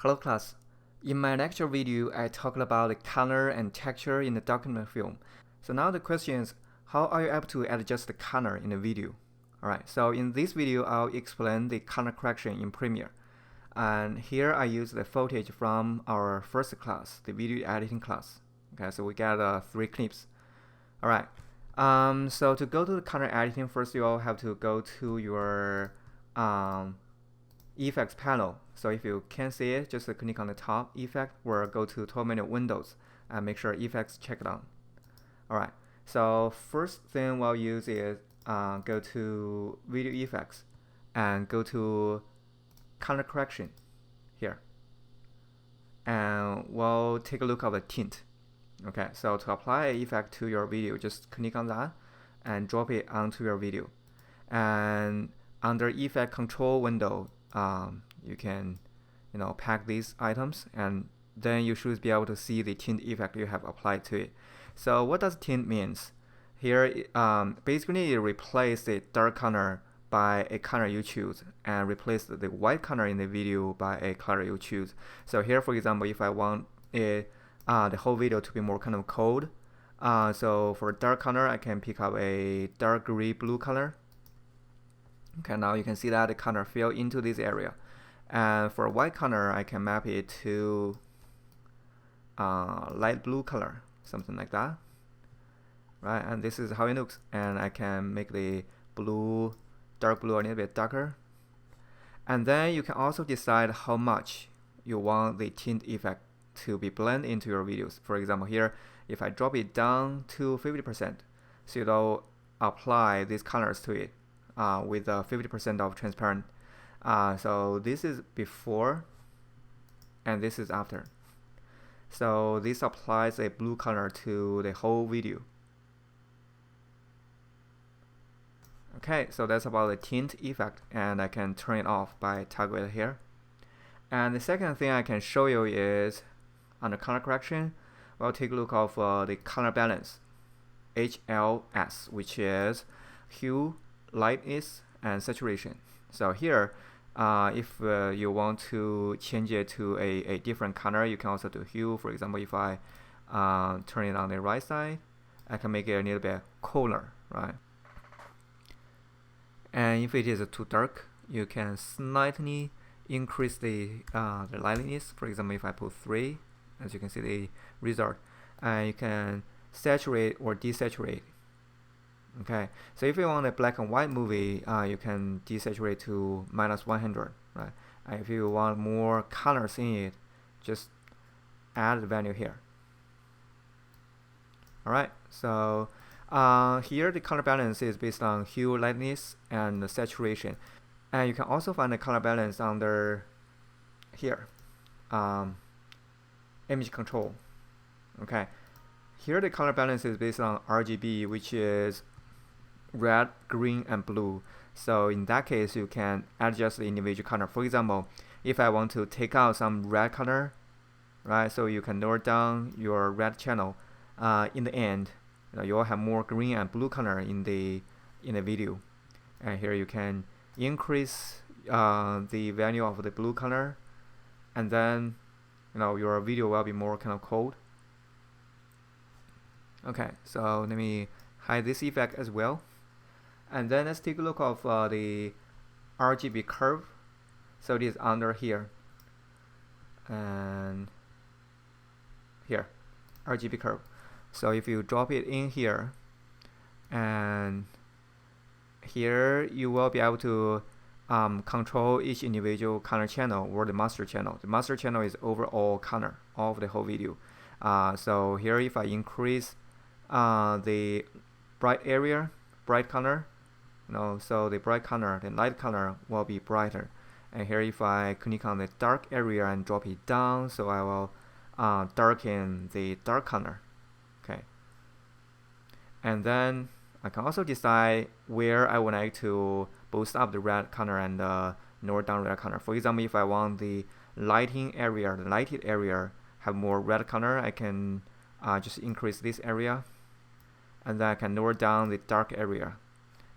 Hello class. In my lecture video, I talked about the color and texture in the document film. So now the question is, how are you able to adjust the color in the video? Alright, so in this video, I'll explain the color correction in Premiere. And here I use the footage from our first class, the video editing class. Okay, so we got 3 clips. Alright, so to go to the color editing, first you all have to go to your effects panel. So if you can't see it, just click on the top effect or go to 12-minute windows and make sure effects checked on. Alright, so first thing we'll use is go to video effects and go to color correction here. And we'll take a look at the tint. Okay, so to apply an effect to your video, just click on that and drop it onto your video. And under effect control window, you can pack these items, and then you should be able to see the tint effect you have applied to it. So what does tint means? Here basically it replaces the dark color by a color you choose and replace the white color in the video by a color you choose. So here, for example, if I want it the whole video to be more kind of cold, so for dark color I can pick up a dark gray blue color. Okay, now you can see that the color fill into this area. And for white color, I can map it to light blue color, something like that. Right, and this is how it looks. And I can make the blue, dark blue a little bit darker. And then you can also decide how much you want the tint effect to be blended into your videos. For example, here, if I drop it down to 50%, so it'll apply these colors to it. With 50% of transparent. So this is before and this is after. So this applies a blue color to the whole video. Okay, so that's about the tint effect, and I can turn it off by toggle it here. And the second thing I can show you is under color correction, we'll take a look of the color balance, HLS, which is hue, lightness, and saturation. So here, if you want to change it to a different color, you can also do hue. For example, if I turn it on the right side, I can make it a little bit cooler, right? And if it is too dark, you can slightly increase the lightness. For example, if I put 3, as you can see the result, and you can saturate or desaturate. Okay, so if you want a black and white movie, you can desaturate to -100, right? And if you want more colors in it, just add the value here. Alright, so here the color balance is based on hue, lightness, and the saturation. And you can also find the color balance under here, image control. Okay, here the color balance is based on RGB, which is red, green, and blue. So in that case, you can adjust the individual color. For example, if I want to take out some red color, right? So you can lower down your red channel. In the end, you will have more green and blue color in the video. And here you can increase the value of the blue color, and then your video will be more kind of cold. Okay, so let me hide this effect as well. And then let's take a look of the RGB curve. So it is under here and here, RGB curve. So if you drop it in here, and here you will be able to control each individual color channel or the master channel. The master channel is overall color of the whole video. So here, if I increase the bright area, bright color, so the bright color, the light color will be brighter. And here, if I click on the dark area and drop it down, so I will darken the dark color. Okay. And then I can also decide where I would like to boost up the red color and lower down red color. For example, if I want the lighted area have more red color, I can just increase this area, and then I can lower down the dark area.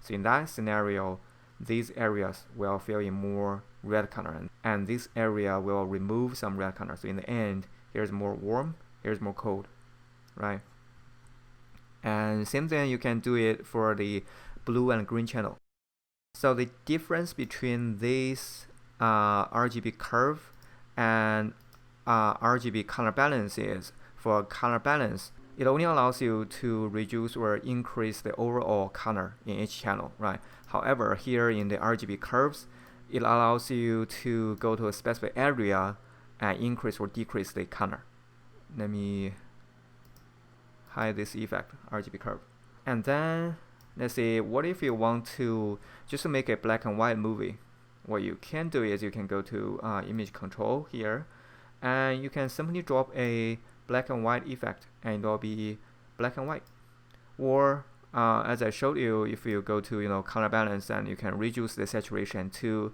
So in that scenario, these areas will fill in more red color, and this area will remove some red color. So in the end, here's more warm, here's more cold, right? And same thing, you can do it for the blue and green channel. So the difference between this RGB curve and RGB color balance is, for color balance, it only allows you to reduce or increase the overall color in each channel, right? However, here in the RGB curves, it allows you to go to a specific area and increase or decrease the color. Let me hide this effect, RGB curve. And then, let's see, what if you want to just make a black and white movie? What you can do is you can go to image control here, and you can simply drop a black and white effect, and it will be black and white. Or as I showed you, if you go to color balance, and you can reduce the saturation to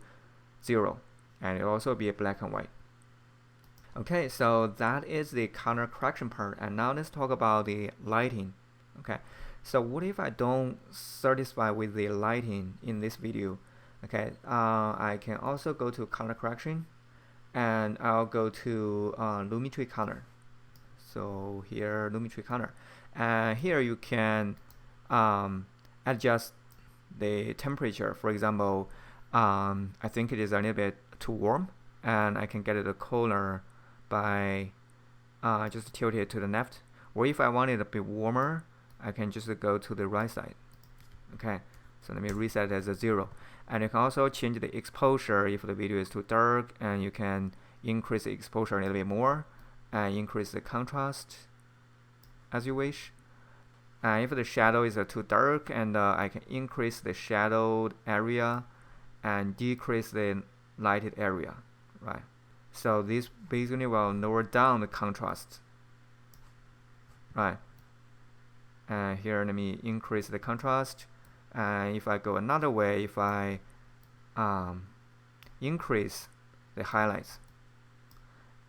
0, and it will also be a black and white. Okay, so that is the color correction part, and now let's talk about the lighting. Okay, so what if I don't satisfy with the lighting in this video? Okay, I can also go to color correction, and I'll go to Lumetri Counter. So here, Lumetri Counter, and here you can adjust the temperature. For example, I think it is a little bit too warm, and I can get it cooler by just tilt it to the left. Or if I want it a bit warmer, I can just go to the right side. Okay, so let me reset it as a 0. And you can also change the exposure if the video is too dark, and you can increase the exposure a little bit more and increase the contrast as you wish. And if the shadow is too dark, and I can increase the shadowed area and decrease the lighted area, right? So this basically will lower down the contrast, right? And here, let me increase the contrast. And if I go another way, if I increase the highlights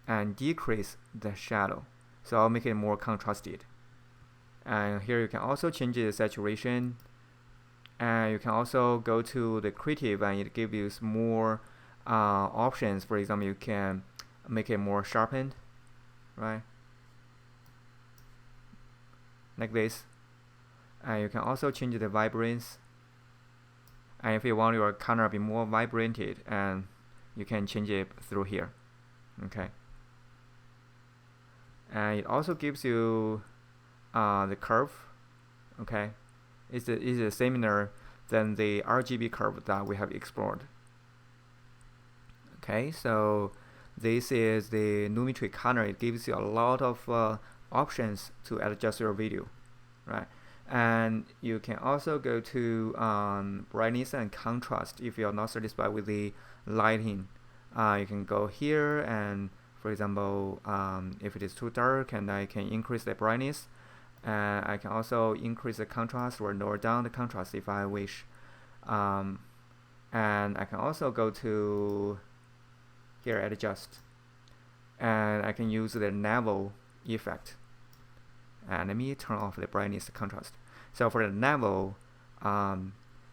and decrease the shadow, so I'll make it more contrasted. And here you can also change the saturation, and you can also go to the creative, and it gives you more options. For example, you can make it more sharpened, right? Like this. And you can also change the vibrance. And if you want your color to be more vibrated, and you can change it through here. Okay. And it also gives you the curve. Okay. It's similar than the RGB curve that we have explored. Okay, so this is the Numeric Counter. It gives you a lot of options to adjust your video, right? And you can also go to brightness and contrast. If you're not satisfied with the lighting, you can go here, and for example, if it is too dark, and I can increase the brightness, and I can also increase the contrast or lower down the contrast if I wish. And I can also go to here, adjust, and I can use the navel effect. And let me turn off the brightness contrast. So for the navel,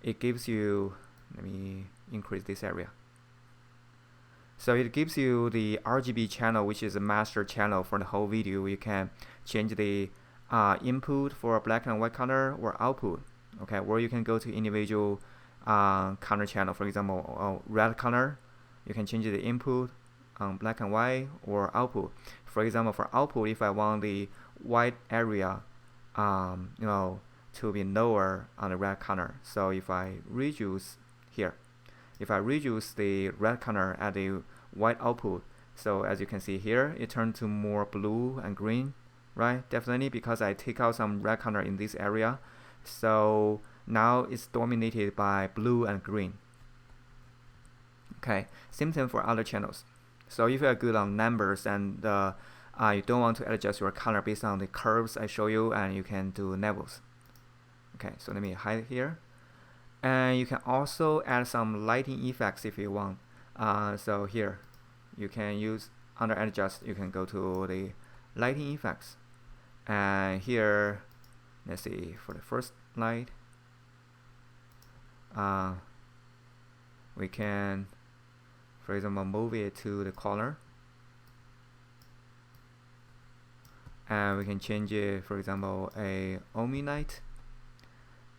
it gives you, let me increase this area. So it gives you the RGB channel, which is a master channel for the whole video. You can change the input for black and white color or output. Okay, or you can go to individual color channel. For example, red color, you can change the input on black and white or output. For example, for output, if I want the white area, to be lower on the red color, so if I reduce here, if I reduce the red color at the white output, so as you can see here, it turned to more blue and green, right? Definitely because I take out some red color in this area, so now it's dominated by blue and green. Okay, same thing for other channels. So if you are good on numbers, and you don't want to adjust your color based on the curves I show you, and you can do levels. Okay, so let me hide it here. And you can also add some lighting effects if you want. So here, you can use under adjust, you can go to the lighting effects. And here, let's see, for the first light, we can For example, move it to the corner, and we can change it, for example, a omni-night,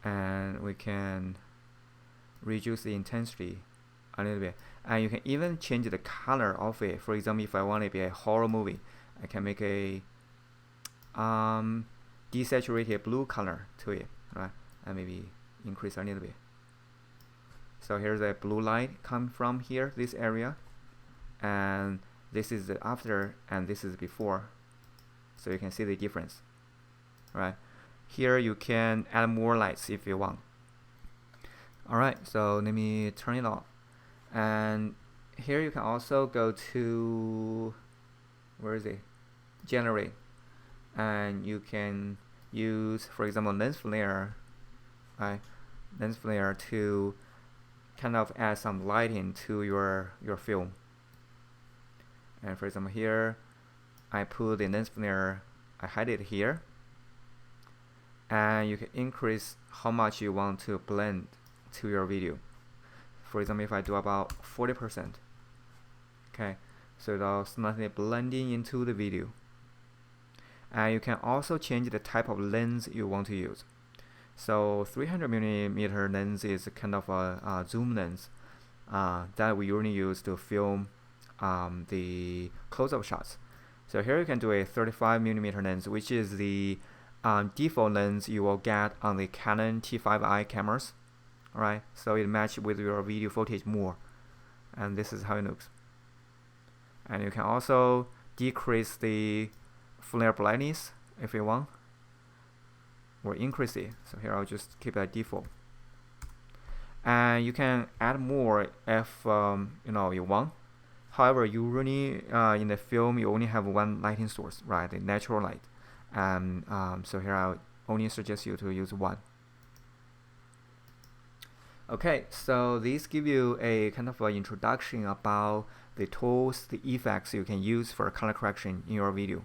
and we can reduce the intensity a little bit, and you can even change the color of it. For example, if I want it to be a horror movie, I can make a desaturated blue color to it, right? And maybe increase a little bit. So here's a blue light come from here, this area, and this is the after and this is before, so you can see the difference, right? Here you can add more lights if you want. Alright, so let me turn it off, and here you can also go to, where is it, generate, and you can use, for example, lens flare, right? Lens flare to kind of add some lighting to your film. And for example, here I put the lens flare, I hide it here, and you can increase how much you want to blend to your video. For example, if I do about 40%, okay, so it'll slightly blending into the video. And you can also change the type of lens you want to use. So 300mm lens is kind of a zoom lens that we only use to film the close-up shots. So here you can do a 35mm lens, which is the default lens you will get on the Canon T5i cameras. Alright, so it matches with your video footage more, and this is how it looks. And you can also decrease the flare brightness if you want, or increase it. So here I'll just keep it at default. And you can add more if you want. However, you really in the film you only have one lighting source, right? The natural light. And so here I'll only suggest you to use one. Okay, so these give you a kind of introduction about the tools, the effects you can use for color correction in your video.